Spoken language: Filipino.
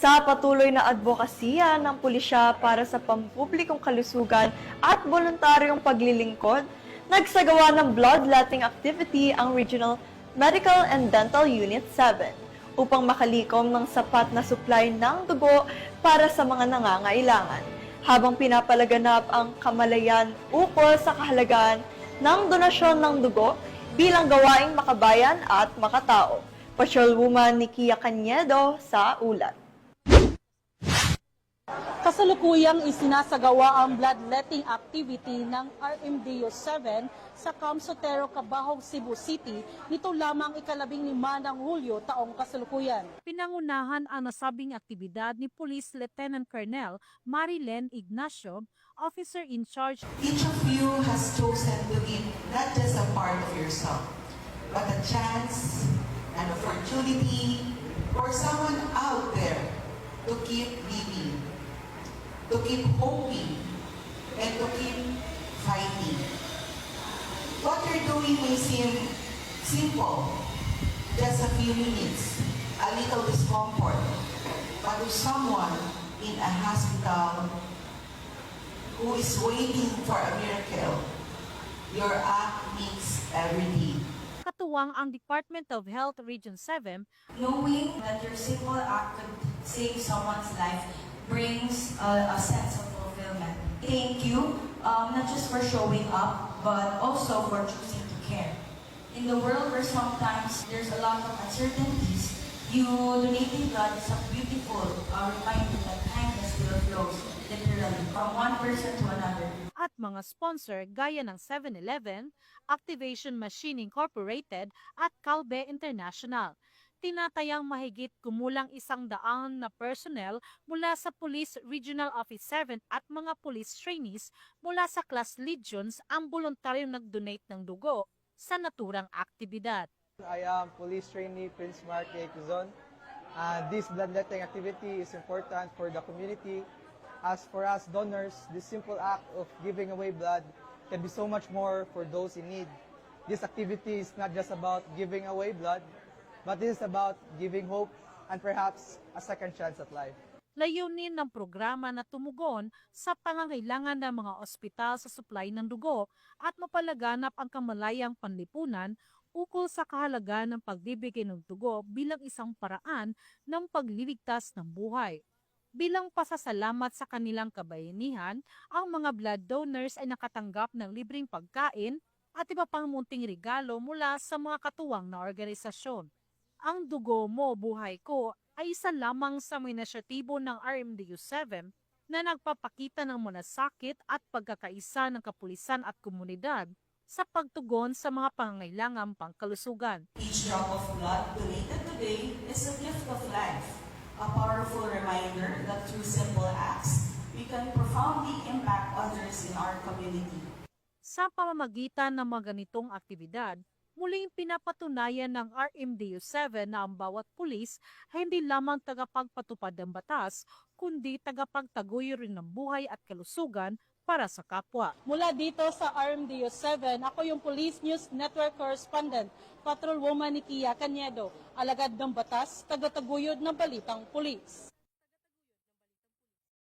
Sa patuloy na advokasya ng pulisya para sa pampublikong kalusugan at voluntaryong paglilingkod, nagsagawa ng bloodletting activity ang Regional Medical and Dental Unit 7 upang makalikom ng sapat na supply ng dugo para sa mga nangangailangan, habang pinapalaganap ang kamalayan ukol sa kahalagahan ng donasyon ng dugo bilang gawaing makabayan at makatao. Patrolwoman Nikia Cañedo sa ulat. Kasalukuyang isinasagawa ang bloodletting activity ng RMDO 7 sa Camsotero, Cabahog, Cebu City nito lamang ika-15 ng Hulyo taong kasalukuyan. Pinangunahan ang nasabing aktibidad ni Police Lieutenant Colonel Marilyn Ignacio, officer in charge. Each of you has chosen to give not just a part of yourself, but a chance, an opportunity for someone out there to keep living, to keep hoping, and to keep fighting. What you're doing may seem simple, just a few minutes, a little discomfort, but to someone in a hospital who is waiting for a miracle, your act means everything. Katuwang ang Department of Health Region 7, knowing that your simple act could save someone's life brings a sense of fulfillment. Thank you, not just for showing up, but also for choosing to care. In the world where sometimes there's a lot of uncertainties, you donating blood is a beautiful reminder that kindness still flows, literally, from one person to another. at mga sponsor gaya ng 7-Eleven, Activation Machine Incorporated at Calbe International. Tinatayang mahigit kumulang 100 na personnel mula sa Police Regional Office 7 at mga police trainees mula sa class legions ang voluntaryong nag-donate ng dugo sa naturang aktibidad. I am Police Trainee Prince Mark A. Quezon. This bloodletting activity is important for the community. As for us donors, this simple act of giving away blood can be so much more for those in need. This activity is not just about giving away blood, but it is about giving hope and perhaps a second chance at life. Layunin ng programa na tumugon sa pangangailangan ng mga ospital sa supply ng dugo at mapalaganap ang kamalayang panlipunan ukol sa kahalagaan ng pagbibigay ng dugo bilang isang paraan ng pagliligtas ng buhay. Bilang pasasalamat sa kanilang kabayanihan, ang mga blood donors ay nakatanggap ng libreng pagkain at iba pang munting regalo mula sa mga katuwang na organisasyon. Ang Dugo Mo, Buhay Ko ay isa lamang sa mga inisyatibo ng RMDO 7 na nagpapakita ng malasakit at pagkakaisa ng kapulisan at komunidad sa pagtugon sa mga pangangailangang pangkalusugan. Each drop of blood donated today is a gift of life, a powerful reminder that through simple acts, we can profoundly impact others in our community. Sa pamamagitan ng mga ganitong aktibidad, muling pinapatunayan ng RMDO 7 na ang bawat pulis ay hindi lamang tagapagpatupad ng batas, kundi tagapagtaguyod rin ng buhay at kalusugan para sa kapwa. Mula dito sa RMDO 7, ako yung Police News Network Correspondent, Patrolwoman Nikia Cañedo, alagad ng batas, tagataguyod ng balitang pulis.